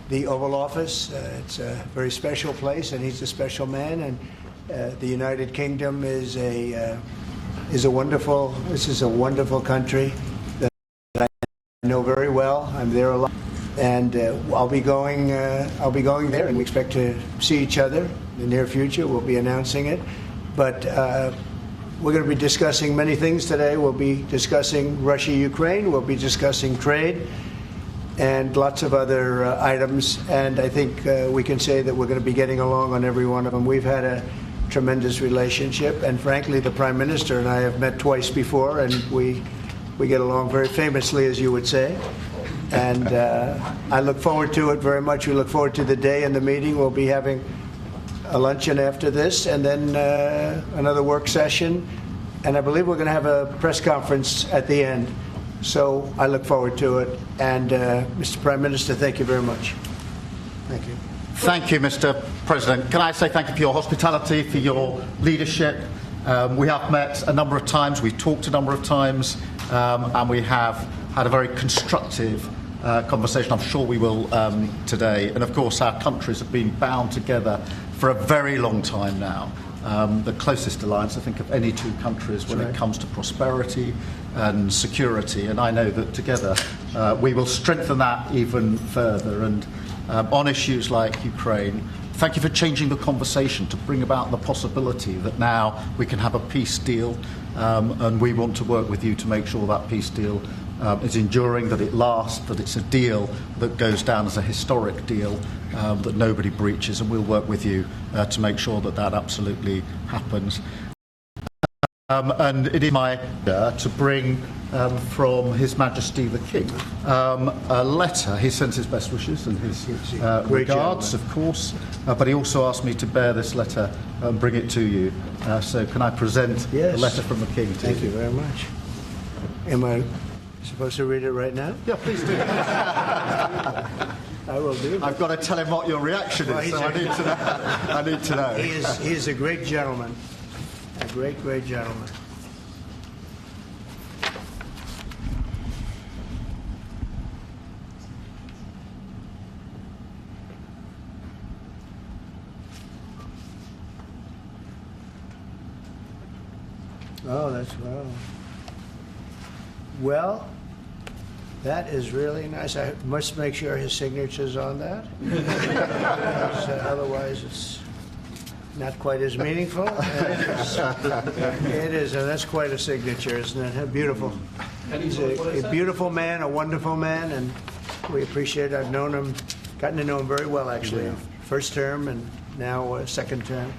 the Oval Office. It's a very special place, and he's a special man. And the United Kingdom is a wonderful. This is a wonderful country that I know very well. I'm there a lot, and I'll be going there, and we expect to see each other in the near future. We'll be announcing it, but we're going to be discussing many things today. We'll be discussing Russia-Ukraine. We'll be discussing trade and lots of other items. And I think we can say that we're going to be getting along on every one of them. We've had a tremendous relationship, and frankly, the Prime Minister and I have met twice before, and we get along very famously, as you would say. And I look forward to it very much. We look forward to the day and the meeting. We'll be having a luncheon after this, and then another work session, and I believe we're going to have a press conference at the end. So I look forward to it. And Mr. Prime Minister, thank you very much. Thank you. Thank you, Mr. President. Can I say thank you for your hospitality, for your leadership. We have met a number of times, we've talked a number of times, and we have had a very constructive conversation. I'm sure we will today. And of course, our countries have been bound together for a very long time now. The closest alliance, I think, of any two countries when it comes to prosperity and security. And I know that together we will strengthen that even further. And on issues like Ukraine, thank you for changing the conversation to bring about the possibility that now we can have a peace deal. And we want to work with you to make sure that peace deal is enduring, that it lasts, that it's a deal that goes down as a historic deal, that nobody breaches, and we'll work with you to make sure that that absolutely happens. And it is my pleasure to bring from His Majesty the King a letter. He sends his best wishes and his regards, of course, but he also asked me to bear this letter and bring it to you. So can I present the letter from the King to you? Thank you very much. Am I supposed to read it right now? Yeah, please do. I will do. I've got to tell him what your reaction is, so I need to know. He is a great gentleman. A great, great gentleman. Oh, that's well. Well, that is really nice. I must make sure his signature's on that. Otherwise, it's not quite as meaningful. It is, and that's quite a signature, isn't it? Beautiful. He's a beautiful man, a wonderful man, and we appreciate it. I've known him, gotten to know him very well, actually. First term and now second term.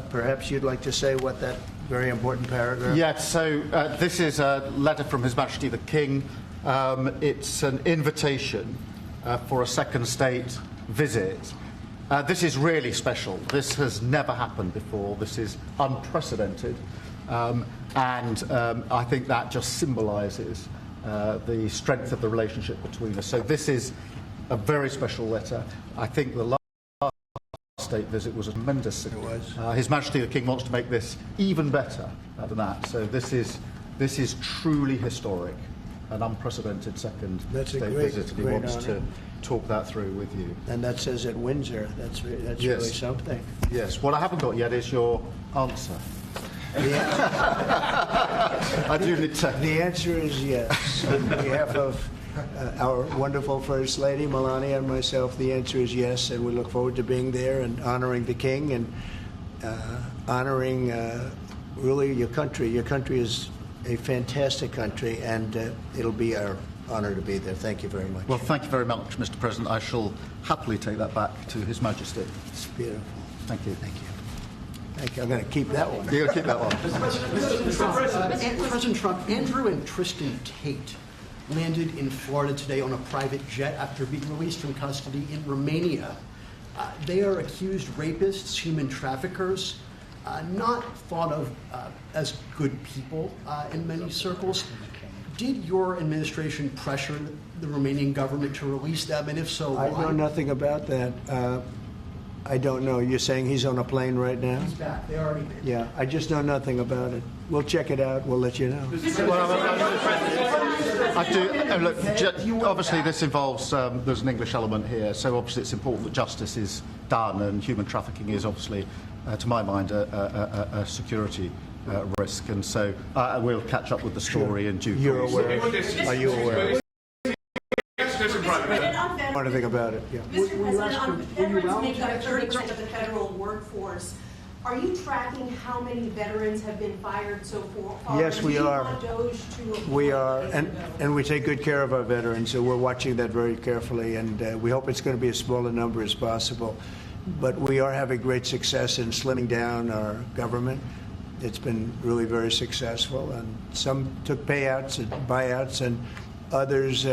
Perhaps you'd like to say what that very important paragraph. Yes, so this is a letter from His Majesty the King. It's an invitation for a second state visit. This is really special. This has never happened before. This is unprecedented. And I think that just symbolises the strength of the relationship between us. So this is a very special letter. I think the last state visit was a tremendous success. It was. His Majesty the King wants to make this even better than that. So this is truly historic, an unprecedented second state visit, and he wants to talk that through with you. And that says at Windsor. That's really something. Yes. What I haven't got yet is your answer. I do need to. The answer is yes. On behalf of our wonderful First Lady, Melania, and myself, the answer is yes, and we look forward to being there and honoring the King and honoring really your country. Your country is a fantastic country, and it'll be our honor to be there. Thank you very much. Well, thank you very much, Mr. President. I shall happily take that back to His Majesty. It's beautiful. Thank you. Thank you. Thank you. I'm going to keep that one. You're going to keep that one. President Trump, Andrew and Tristan Tate landed in Florida today on a private jet after being released from custody in Romania. They are accused rapists, human traffickers, not thought of as good people in many circles. Did your administration pressure the Romanian government to release them, and if so, why? I know nothing about that. I don't know. You're saying he's on a plane right now? He's back. They already did. Yeah, I just know nothing about it. We'll check it out. We'll let you know. I do. Look, obviously this involves, there's an English element here, so obviously it's important that justice is done, and human trafficking is obviously, to my mind, a security risk, and so we'll catch up with the story in due course. You're aware? Are you aware? I want to think about it. Yeah. Mr. President, veterans make up 30% of the federal workforce. Are you tracking how many veterans have been fired so far? Yes, we are. We are, and we take good care of our veterans, so we're watching that very carefully, and we hope it's going to be as small a number as possible. But we are having great success in slimming down our government. It's been really very successful, and some took payouts and buyouts, and others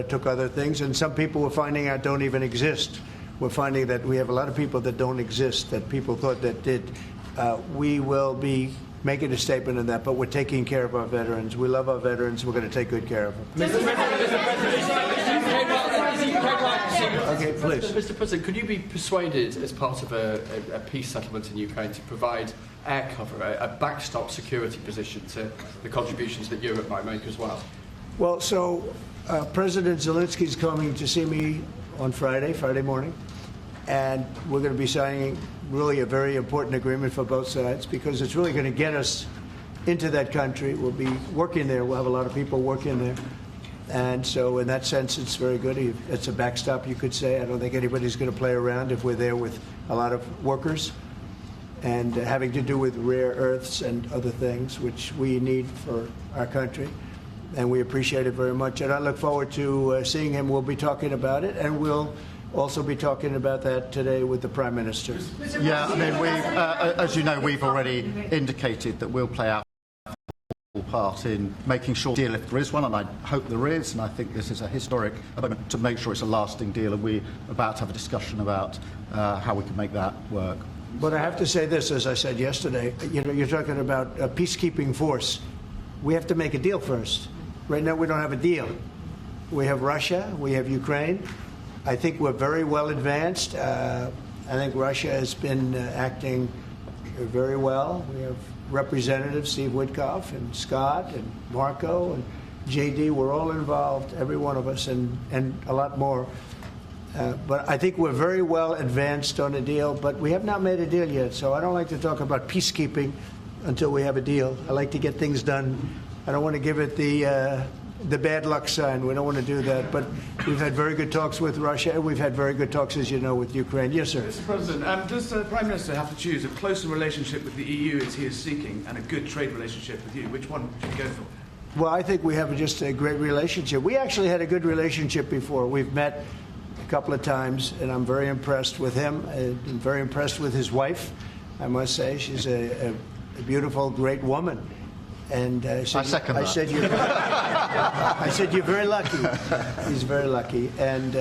took other things, and some people we're finding out don't even exist. We're finding that we have a lot of people that don't exist, that people thought that did. We will be making a statement on that, but we're taking care of our veterans. We love our veterans. We're going to take good care of them. Okay, please. Mr. President, could you be persuaded, as part of a peace settlement in Ukraine, to provide air cover, a backstop security position to the contributions that Europe might make as well? Well, so President Zelensky's coming to see me on Friday morning, and we're going to be signing really a very important agreement for both sides, because it's really going to get us into that country. We'll be working there. We'll have a lot of people working there. And so in that sense, it's very good. It's a backstop, you could say. I don't think anybody's going to play around if we're there with a lot of workers and having to do with rare earths and other things, which we need for our country. And we appreciate it very much. And I look forward to seeing him. We'll be talking about it, and we'll also be talking about that today with the Prime Minister. Yeah, I mean, as you know, we've already indicated that we'll play our part in making sure deal if there is one, and I hope there is, and I think this is a historic moment to make sure it's a lasting deal, and we're about to have a discussion about how we can make that work. But I have to say this, as I said yesterday, you know, you're talking about a peacekeeping force. We have to make a deal first. Right now we don't have a deal. We have Russia, we have Ukraine. I think we're very well advanced. I think Russia has been acting very well. We have Representatives Steve Witkoff and Scott and Marco and JD. We're all involved, every one of us, and a lot more. But I think we're very well advanced on a deal, but we have not made a deal yet. So I don't like to talk about peacekeeping until we have a deal. I like to get things done. I don't want to give it the bad luck sign. We don't want to do that. But we've had very good talks with Russia, and we've had very good talks, as you know, with Ukraine. Yes, sir. Mr. President, does the Prime Minister have to choose a closer relationship with the EU as he is seeking and a good trade relationship with you? Which one should he go for? Well, I think we have just a great relationship. We actually had a good relationship before. We've met a couple of times, and I'm very impressed with him. I'm very impressed with his wife, I must say. She's a beautiful, great woman. And I said, I said you're very lucky. He's very lucky. And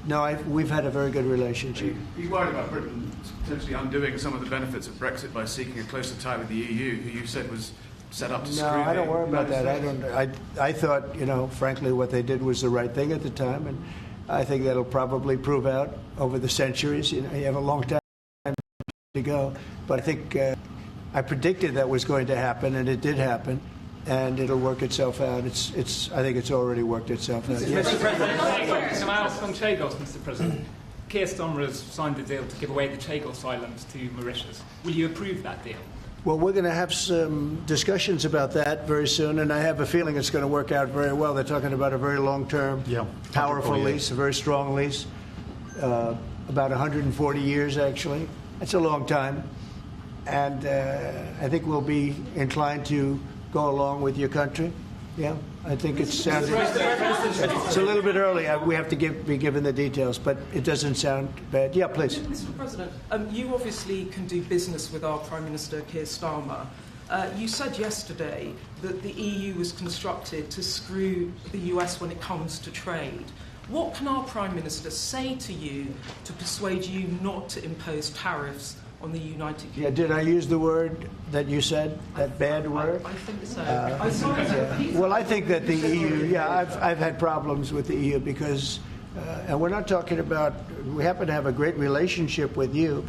no, we've had a very good relationship. Are you worried about Britain potentially undoing some of the benefits of Brexit by seeking a closer tie with the EU, who you said was set up to screw? No, I don't worry about that. I thought, you know, frankly, what they did was the right thing at the time, and I think that'll probably prove out over the centuries. You know, you have a long time to go, but I think. I predicted that was going to happen, and it did happen, and it'll work itself out. I think it's already worked itself out. Yes. Mr. President, can I ask on Chagos, Mr. President? Keir Starmer has signed a deal to give away the Chagos Islands to Mauritius. Will you approve that deal? Well, we're going to have some discussions about that very soon, and I have a feeling it's going to work out very well. They're talking about a very long-term, powerful lease, a very strong lease, about 140 years, actually. That's a long time. And I think we'll be inclined to go along with your country. Yeah, I think it's sounding. It's a little bit early. We have to be given the details, but it doesn't sound bad. Yeah, please. Mr. President, you obviously can do business with our Prime Minister Keir Starmer. You said yesterday that the EU was constructed to screw the US when it comes to trade. What can our Prime Minister say to you to persuade you not to impose tariffs on the United Kingdom? Yeah, did I use the word that you said, that bad word? I think so. I saw it. Well, I think that the EU, I've had problems with the EU because, and we're not talking about, we happen to have a great relationship with you,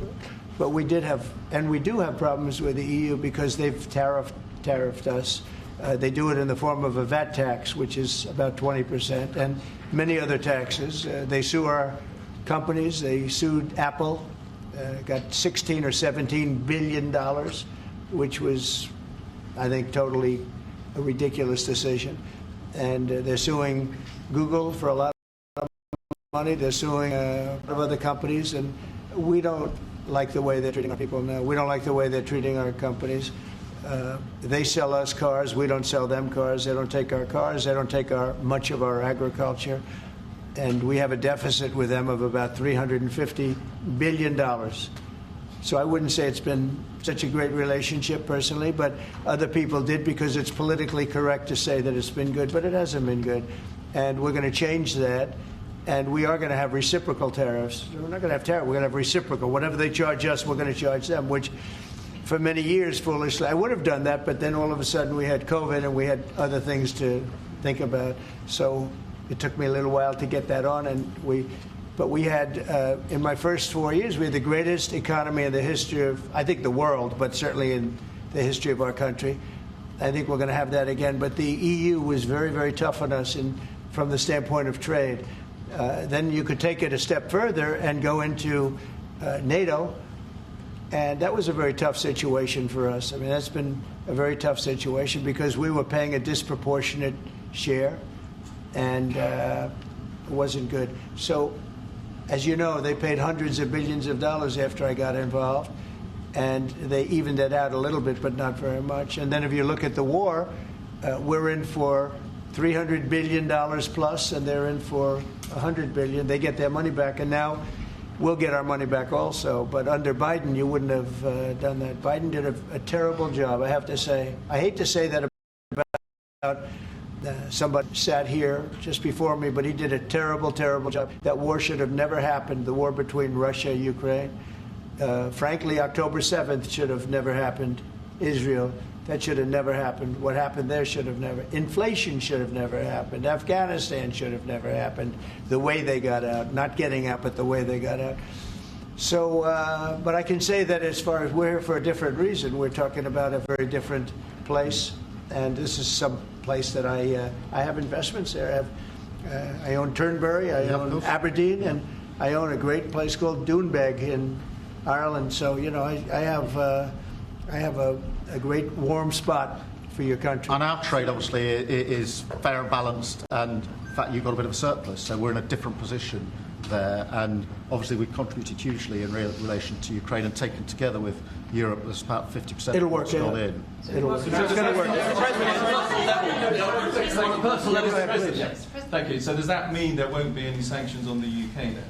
but we did have, and we do have problems with the EU because they've tariffed us, They do it in the form of a VAT tax, which is about 20%, and many other taxes. They sue our companies. They sued Apple, got $16 or $17 billion, which was, I think, totally a ridiculous decision. And they're suing Google for a lot of money. They're suing a lot of other companies, and we don't like the way they're treating our people now. We don't like the way they're treating our companies. They sell us cars. We don't sell them cars. They don't take our cars. They don't take much of our agriculture. And we have a deficit with them of about $350 billion. So I wouldn't say it's been such a great relationship personally, but other people did because it's politically correct to say that it's been good, but it hasn't been good. And we're going to change that. And we are going to have reciprocal tariffs. We're not going to have tariffs. We're going to have reciprocal. Whatever they charge us, we're going to charge them, which for many years, foolishly, I would have done that, but then all of a sudden we had COVID and we had other things to think about. So it took me a little while to get that on. But we had, in my first 4 years, we had the greatest economy in the history of, I think, the world, but certainly in the history of our country. I think we're going to have that again. But the EU was very, very tough on us from the standpoint of trade. Then you could take it a step further and go into NATO, and that was a very tough situation for us. I mean, that's been a very tough situation because we were paying a disproportionate share, and it wasn't good. So, as you know, they paid hundreds of billions of dollars after I got involved, and they evened it out a little bit, but not very much. And then if you look at the war, we're in for $300 billion plus, and they're in for $100 billion. They get their money back, and now we'll get our money back also. But under Biden, you wouldn't have done that. Biden did a terrible job, I have to say. I hate to say that about somebody sat here just before me, but he did a terrible, terrible job. That war should have never happened, the war between Russia and Ukraine. Frankly, October 7th should have never happened. Israel, that should have never happened. What happened there should have never. Inflation should have never happened. Afghanistan should have never happened. The way they got out, not getting out, but the way they got out. So, but I can say that as far as we're here for a different reason, we're talking about a very different place, and this is some place that I have investments there. I own Turnberry, I own Aberdeen, and I own a great place called Doonbeg in Ireland. So, you know, I have a great warm spot for your country. And our trade, obviously, is fair and balanced, and in fact, you've got a bit of a surplus, so we're in a different position there. And obviously, we've contributed hugely in relation to Ukraine, and taken together with Europe, there's about 50% It'll of what's work, gone yeah. in. It'll work. It's going to work. Thank you. So does that mean there won't be any sanctions on the UK then?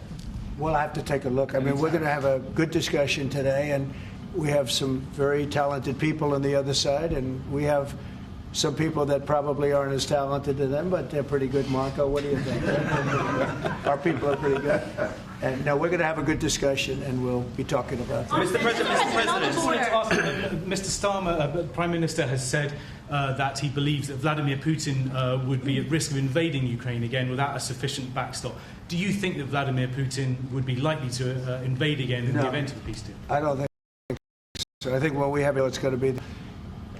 Well, I have to take a look. I mean, we're going to have a good discussion today, and we have some very talented people on the other side, and we have some people that probably aren't as talented as them, but they're pretty good. Marco, what do you think? Our people are pretty good. And no, we're going to have a good discussion, and we'll be talking about that. Mr. President, I just wanted to ask, Mr. Starmer, the Prime Minister has said that he believes that Vladimir Putin would be at risk of invading Ukraine again without a sufficient backstop. Do you think that Vladimir Putin would be likely to invade again in the event of a peace deal? I don't think so. I think when we have it, it's going to be.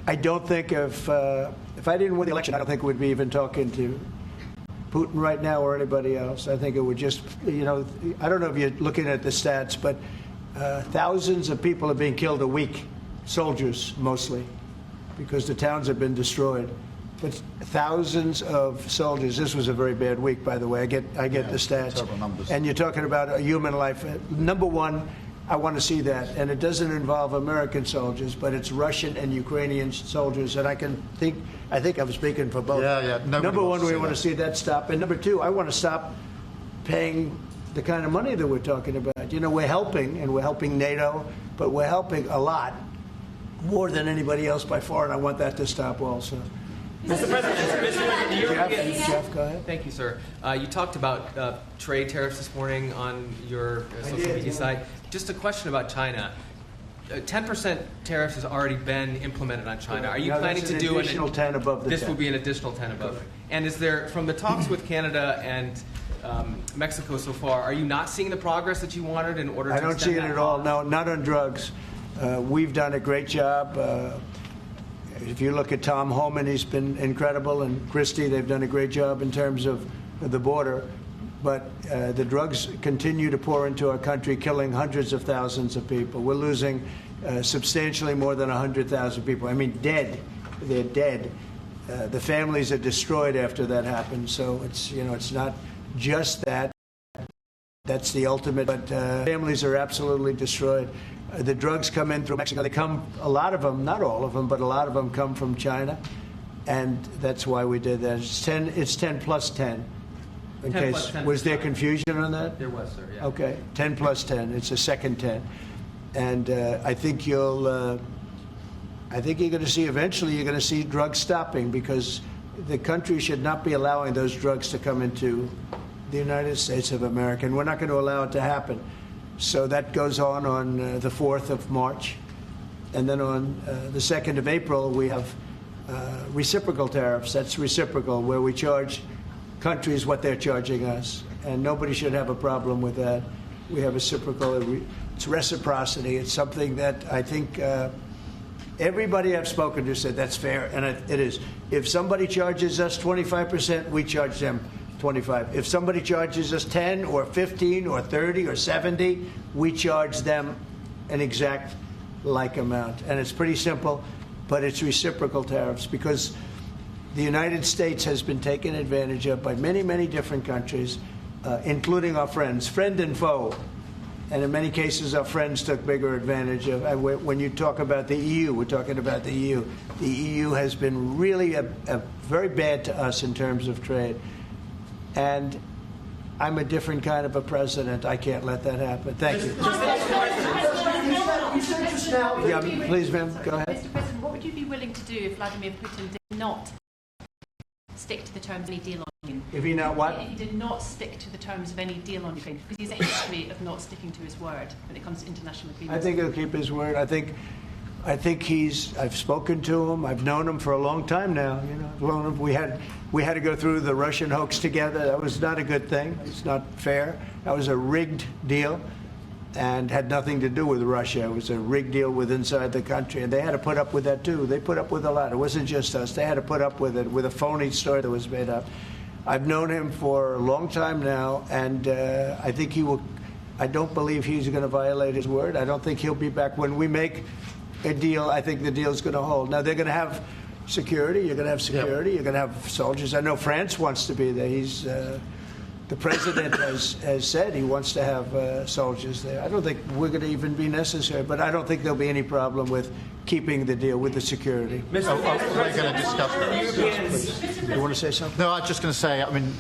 I don't think if I didn't win the election, I don't think we'd be even talking to Putin right now or anybody else. I think it would just, you know, I don't know if you're looking at the stats, but thousands of people are being killed a week, soldiers mostly, because the towns have been destroyed. But thousands of soldiers. This was a very bad week, by the way. I get the stats. Terrible numbers. And you're talking about a human life. Number one, I want to see that. And it doesn't involve American soldiers, but it's Russian and Ukrainian soldiers. And I think I'm speaking for both. Yeah. Number one, we want to see that stop. And number two, I want to stop paying the kind of money that we're talking about. You know, we're helping, and we're helping NATO, but we're helping a lot, more than anybody else by far, and I want that to stop also. Mr. President, Jeff, go ahead. Thank you, sir. You talked about trade tariffs this morning on your social media site. Just a question about China. 10% tariffs has already been implemented on China. Are you planning to do an additional 10 above the 10? This will be an additional 10 above. And is there, from the talks with Canada and Mexico so far, are you not seeing the progress that you wanted in order to extend that? I don't see it at all. No, not on drugs. We've done a great job. If you look at Tom Homan, he's been incredible, and Christie, they've done a great job in terms of the border. But the drugs continue to pour into our country, killing hundreds of thousands of people. We're losing substantially more than 100,000 people. I mean, dead. They're dead. The families are destroyed after that happens. So it's, it's not just that. That's the ultimate. But families are absolutely destroyed. The drugs come in through Mexico. They come, a lot of them, not all of them, but a lot of them come from China. And that's why we did that. It's 10 plus 10. In 10 case, plus 10 was there confusion on that? There was, sir, yeah. Okay, 10 plus 10. It's a second 10. And I think you're going to see, eventually you're going to see drugs stopping, because the country should not be allowing those drugs to come into the United States of America. And we're not going to allow it to happen. So that goes on the 4th of March. And then on the 2nd of April, we have reciprocal tariffs. That's reciprocal, where we charge countries what they're charging us. And nobody should have a problem with that. We have reciprocal. It's reciprocity. It's something that I think everybody I've spoken to said that's fair, and it is. If somebody charges us 25%, we charge them 25. If somebody charges us 10 or 15 or 30 or 70, we charge them an exact like amount. And it's pretty simple, but it's reciprocal tariffs, because the United States has been taken advantage of by many, many different countries, including our friends, friend and foe. And in many cases, our friends took bigger advantage of. When you talk about the EU, we're talking about the EU. The EU has been really very bad to us in terms of trade. And I'm a different kind of a president. I can't let that happen. Thank you. Yeah, please, ma'am, go ahead. Mr. President, what would you be willing to do if Vladimir Putin did not stick to the terms of any deal on Ukraine? If he not what? If he did not stick to the terms of any deal on Ukraine, because he has a history of not sticking to his word when it comes to international agreements. I think he'll keep his word. I think I've spoken to him. I've known him for a long time now. I've known him. We had to go through the Russian hoax together. That was not a good thing. It's not fair. That was a rigged deal, and had nothing to do with Russia. It was a rigged deal with inside the country, and they had to put up with that too. They put up with a lot. It wasn't just us. They had to put up with it, with a phony story that was made up. I've known him for a long time now, and I think he will. I don't believe he's going to violate his word. I don't think he'll be back when we make a deal. I think the deal's going to hold. Now, they're going to have security. You're going to have security. Yep. You're going to have soldiers. I know France wants to be there. The president has said he wants to have soldiers there. I don't think we're going to even be necessary, but I don't think there'll be any problem with keeping the deal with the security. We're going to discuss that. You want to say something? No, I was just going to say, I mean,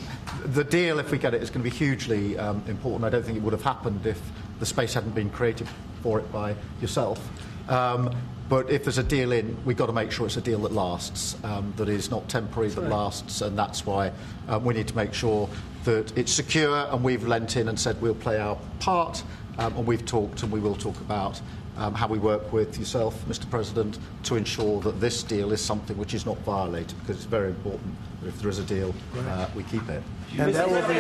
the deal, if we get it, is going to be hugely important. I don't think it would have happened if the space hadn't been created for it by yourself. But if there's a deal in, we've got to make sure it's a deal that lasts, that is not temporary, that lasts, and that's why we need to make sure that it's secure, and we've lent in and said we'll play our part, and we've talked and we will talk about how we work with yourself, Mr. President, to ensure that this deal is something which is not violated, because it's very important that if there is a deal, we keep it. And that will be,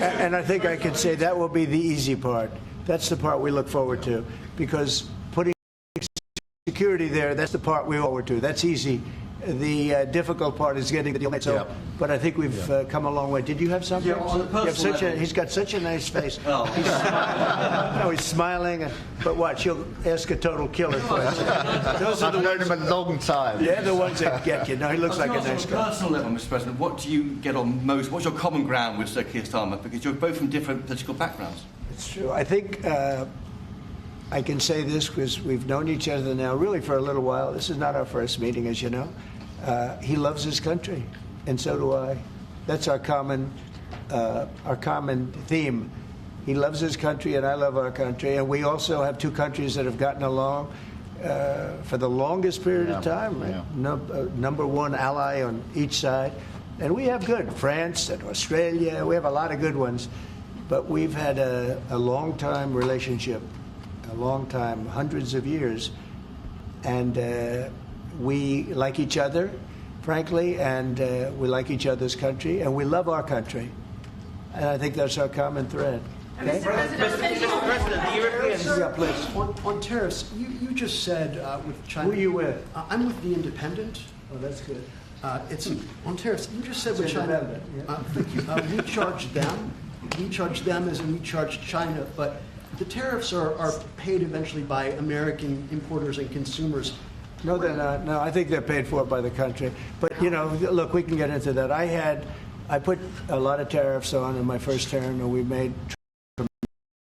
and I think I can say that will be the easy part. That's the part we look forward to, because putting security there, that's the part we look forward to. That's easy. The difficult part is getting the deal made. So, but I think we've come a long way. Did you have something? Yeah, on a personal level. He's got such a nice face. Oh. He's smiling. But watch, he'll ask a total killer question. Those are the I've known ones, him a long time. they're the ones that get you. No, he looks like a nice On a guy. personal level, Mr. President, what do you get on most? What's your common ground with Sir Keir Starmer? Because you're both from different political backgrounds. It's true. I think I can say this because we've known each other now really for a little while. This is not our first meeting, as you know. He loves his country, and so do I. That's our common theme. He loves his country, and I love our country. And we also have two countries that have gotten along for the longest period of time. Right? Number one ally on each side. And we have good. France and Australia, we have a lot of good ones. But we've had a long-time relationship, a long time, hundreds of years. And we like each other, frankly, and we like each other's country, and we love our country. And I think that's our common thread. Okay? Mr. President, the Europeans... Yeah, please. On tariffs, you just said with China... Who are you with? I'm with The Independent. Oh, that's good. It's on tariffs. You just said with China... Thank you. We charge them. We charge them as in we charge China, but the tariffs are paid eventually by American importers and consumers. No, they're not. No, I think they're paid for by the country. But, you know, look, we can get into that. I put a lot of tariffs on in my first term, and we made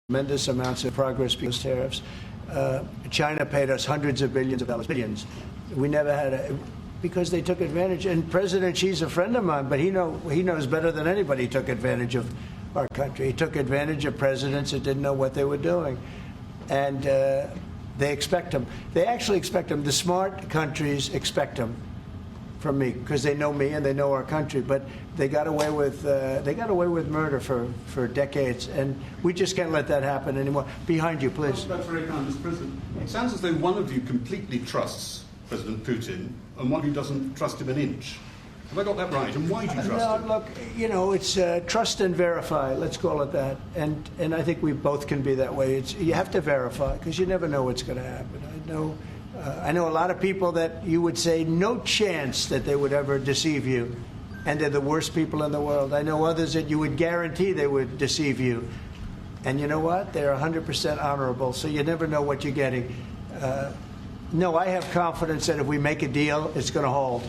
tremendous amounts of progress because of tariffs. China paid us hundreds of billions of dollars, billions. We never had because they took advantage. And President Xi's a friend of mine, but he knows better than anybody he took advantage of our country. He took advantage of presidents that didn't know what they were doing. And they expect them. They actually expect them. The smart countries expect them from me because they know me and they know our country. But they got away with murder for decades, and we just can't let that happen anymore. Behind you, please. That's very kind, Mr. President. It sounds as though one of you completely trusts President Putin and one who doesn't trust him an inch. Have I got that right? And why do you trust him? Look, you know, it's trust and verify. Let's call it that. And I think we both can be that way. You have to verify because you never know what's going to happen. I know a lot of people that you would say no chance that they would ever deceive you, and they're the worst people in the world. I know others that you would guarantee they would deceive you, and you know what? They're 100% honorable. So you never know what you're getting. No, I have confidence that if we make a deal, it's going to hold.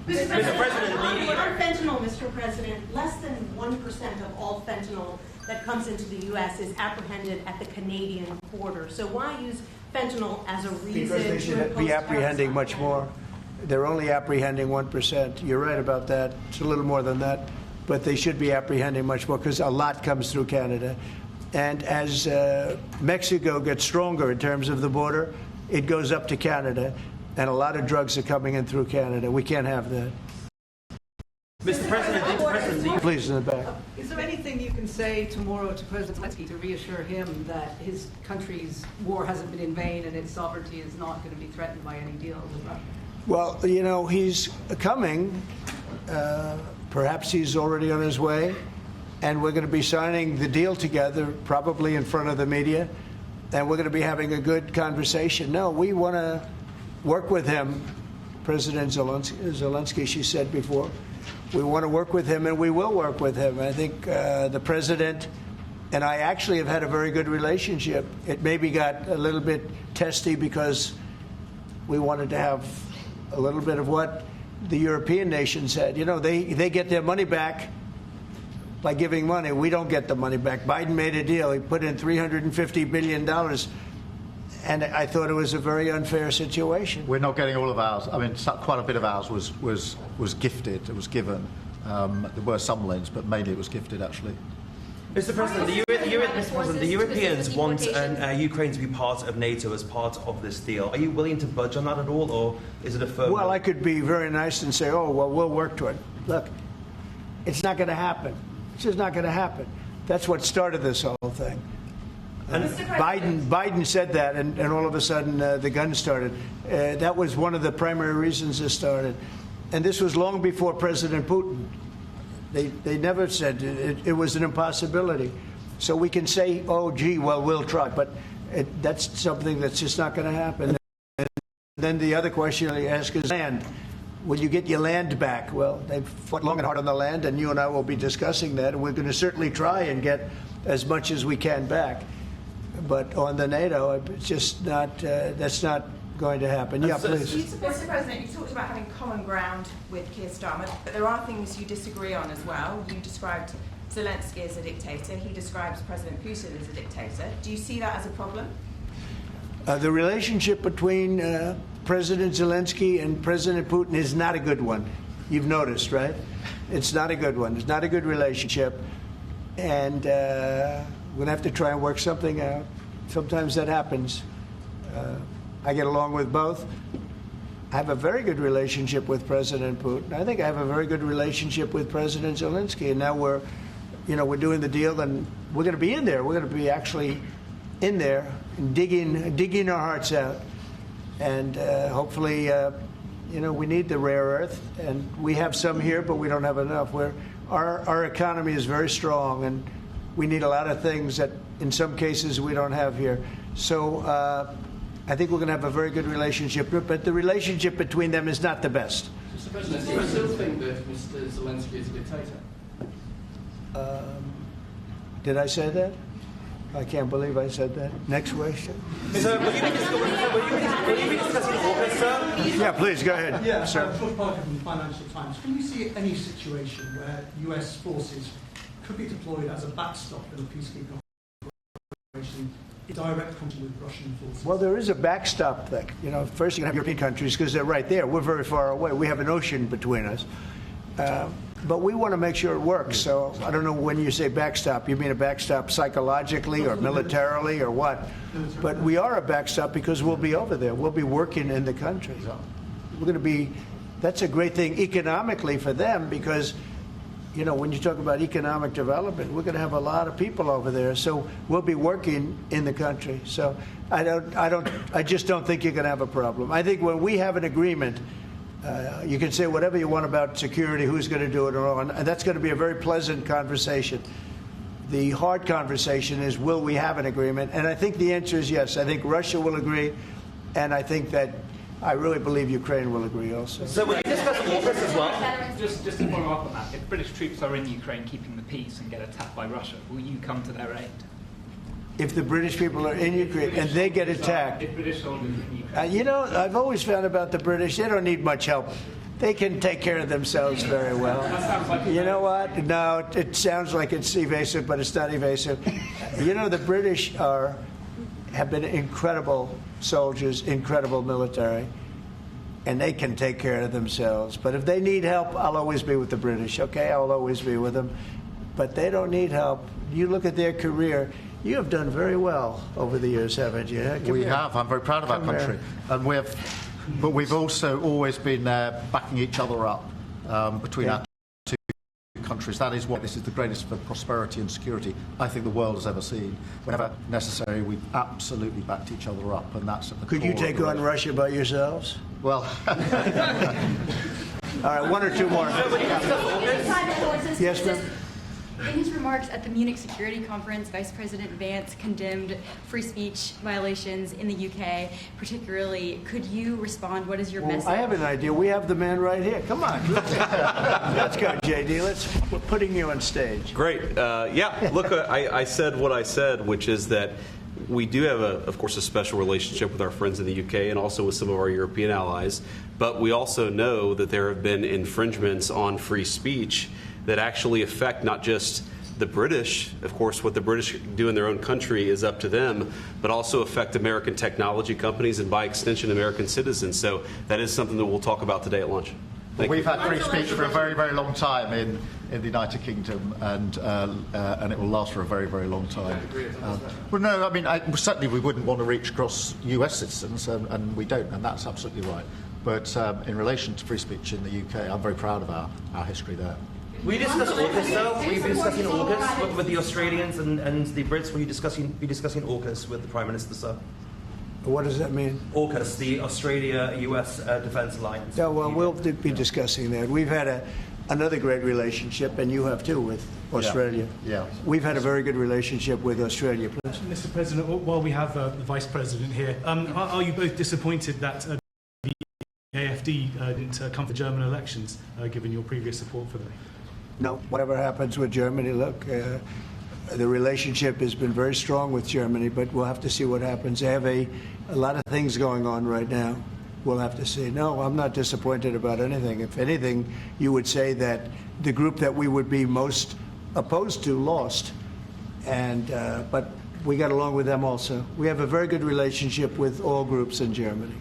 Mr. President, on fentanyl, Mr. President, less than 1% of all fentanyl that comes into the U.S. is apprehended at the Canadian border. So why use fentanyl as a reason because they should be apprehending much more. They're only apprehending 1%. You're right about that. It's a little more than that. But they should be apprehending much more because a lot comes through Canada. And as Mexico gets stronger in terms of the border, it goes up to Canada. And a lot of drugs are coming in through Canada. We can't have that. Mr. President, please, in the back. Is there anything you can say tomorrow to President Zelensky to reassure him that his country's war hasn't been in vain and its sovereignty is not going to be threatened by any deal with Russia? Well, you know, he's coming. Perhaps he's already on his way. And we're going to be signing the deal together, probably in front of the media. And we're going to be having a good conversation. No, we want to work with him, President Zelensky, she said before. We want to work with him, and we will work with him. I think the president and I actually have had a very good relationship. It maybe got a little bit testy because we wanted to have a little bit of what the European nations had. You know, they get their money back by giving money. We don't get the money back. Biden made a deal. He put in $350 billion. And I thought it was a very unfair situation. We're not getting all of ours. I mean, quite a bit of ours was gifted. It was given. There were some loans, but mainly it was gifted, actually. Mr. President, the Europeans want Ukraine to be part of NATO as part of this deal. Are you willing to budge on that at all, or is it a firm... Well, I could be very nice and say, oh, well, we'll work to it. Look, it's not going to happen. It's just not going to happen. That's what started this whole thing. Biden said that, and all of a sudden the guns started. That was one of the primary reasons this started. And this was long before President Putin. They never said it was an impossibility. So we can say, oh, gee, well, we'll try. But that's something that's just not going to happen. And then the other question you ask is land. Will you get your land back? Well, they've fought long and hard on the land, and you and I will be discussing that. And we're going to certainly try and get as much as we can back. But on the NATO, it's just not, that's not going to happen. Yeah, please. Mr. President, you talked about having common ground with Keir Starmer, but there are things you disagree on as well. You described Zelensky as a dictator. He describes President Putin as a dictator. Do you see that as a problem? The relationship between President Zelensky and President Putin is not a good one. You've noticed, right? It's not a good one. It's not a good relationship. And we're going to have to try and work something out. Sometimes that happens. I get along with both. I have a very good relationship with President Putin. I think I have a very good relationship with President Zelensky. And now we're doing the deal, and we're going to be in there. We're going to be actually in there, and digging our hearts out. And hopefully, we need the rare earth, and we have some here, but we don't have enough. Our economy is very strong, and We need a lot of things that, in some cases, we don't have here. So I think we're going to have a very good relationship, but the relationship between them is not the best. Mr. President, do you still think that Mr. Zelensky is a dictator? Did I say that? I can't believe I said that. Next question. Sir, will you be discussing AUKUS, sir? Yeah, please, go ahead. Yeah, sir. George Parker from the Financial Times. Can you see any situation where US forces could be deployed as a backstop in a peacekeeping operation in direct conflict with Russian forces? Well, there is a backstop thing. First you can have European countries because they're right there. We're very far away. We have an ocean between us. But we want to make sure it works. So I don't know when you say backstop, you mean a backstop psychologically or militarily or what? But we are a backstop because we'll be over there. We'll be working in the country. We're going to be, that's a great thing economically for them because, when you talk about economic development, we're going to have a lot of people over there. So we'll be working in the country. So I just don't think you're going to have a problem. I think when we have an agreement, you can say whatever you want about security, who's going to do it, and that's going to be a very pleasant conversation. The hard conversation is, will we have an agreement? And I think the answer is yes. I think Russia will agree, and I think that I really believe Ukraine will agree also. So will you discuss AUKUS as well? Just to follow up on that, if British troops are in Ukraine keeping the peace and get attacked by Russia, will you come to their aid? If the British people are in Ukraine and they get attacked, if British soldiers in Ukraine. I've always found about the British, they don't need much help. They can take care of themselves very well. You know what? No, it sounds like it's evasive, but it's not evasive. The British have been incredible soldiers, incredible military, and they can take care of themselves. But if they need help, I'll always be with the British, okay? I'll always be with them. But they don't need help. You look at their career. You have done very well over the years, haven't you? We have. I'm very proud of our country. And but we've also always been backing each other up between our two countries. That is why this is the greatest for prosperity and security I think the world has ever seen. Whenever necessary, we've absolutely backed each other up, and that's at the Could you take on Russia by yourselves? Well... All right, one or two more. Yes, ma'am? In his remarks at the Munich Security Conference, Vice President Vance condemned free speech violations in the UK, particularly. Could you respond? What is your message? I have an idea. We have the man right here. Come on. Let's go, JD. We're putting you on stage. Great. Look, I said what I said, which is that we do have, of course, a special relationship with our friends in the UK and also with some of our European allies. But we also know that there have been infringements on free speech that actually affect not just the British. Of course, what the British do in their own country is up to them, but also affect American technology companies and, by extension, American citizens. So that is something that we'll talk about today at lunch. We've had free speech for a very, very long time in the United Kingdom, and it will last for a very, very long time. Well, no, I mean, certainly we wouldn't want to reach across US citizens, and we don't, and that's absolutely right. But in relation to free speech in the UK, I'm very proud of our history there. Will you discuss AUKUS, sir? Will you be discussing AUKUS with the Australians and the Brits? Will you be discussing AUKUS with the Prime Minister, sir? What does that mean? AUKUS, the Australia-US Defence Alliance. Yeah, well, we'll be discussing that. We've had another great relationship, and you have too, with Australia. Yeah. We've had a very good relationship with Australia. Please. Mr. President, while we have the Vice President here, are you both disappointed that the AfD didn't come for German elections, given your previous support for them? No, whatever happens with Germany, look, the relationship has been very strong with Germany, but we'll have to see what happens. They have a lot of things going on right now. We'll have to see. No, I'm not disappointed about anything. If anything, you would say that the group that we would be most opposed to lost, but we got along with them also. We have a very good relationship with all groups in Germany.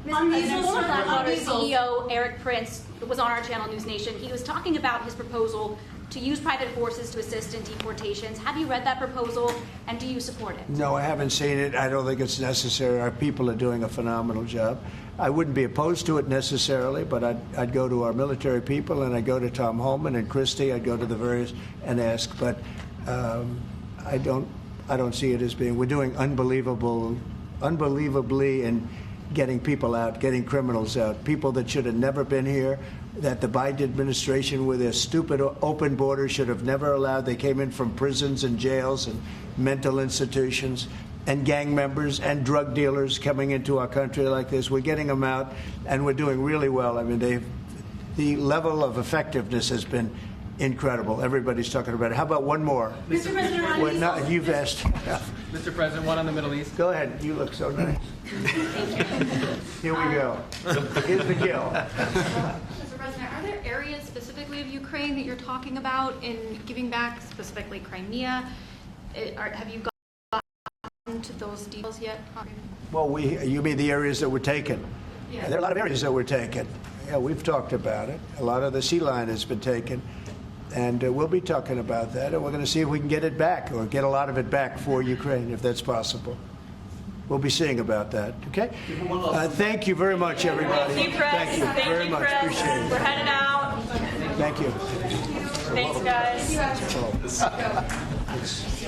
Former Blackwater CEO Eric Prince was on our channel News Nation. He was talking about his proposal to use private forces to assist in deportations. Have you read that proposal, and do you support it? No, I haven't seen it. I don't think it's necessary. Our people are doing a phenomenal job. I wouldn't be opposed to it necessarily, but I'd go to our military people, and I'd go to Tom Homan and Christie. I'd go to the various and ask. But I don't see it as being. We're doing unbelievably in getting people out, getting criminals out, people that should have never been here that the Biden administration, with their stupid open borders, should have never allowed. They came in from prisons and jails and mental institutions, and gang members and drug dealers coming into our country like this. We're getting them out, and we're doing really well. I mean, the level of effectiveness has been incredible. Everybody's talking about it. How about one more? Mr. President, Well, no, you've asked. Mr. President, one on the Middle East. Go ahead. You look so nice. Here we go. Here's the kill. Mr. President, are there areas specifically of Ukraine that you're talking about in giving back, specifically Crimea? Have you gotten to those details yet? Well, you mean the areas that were taken? Yeah. There are a lot of areas that were taken. Yeah, we've talked about it. A lot of the sea line has been taken. And we'll be talking about that. And we're going to see if we can get it back, or get a lot of it back for Ukraine, if that's possible. We'll be seeing about that. Okay? Thank you very much, everybody. Thank you, Chris. Thank you very much. Chris. Appreciate it. We're headed out. Thank you. Thanks, guys.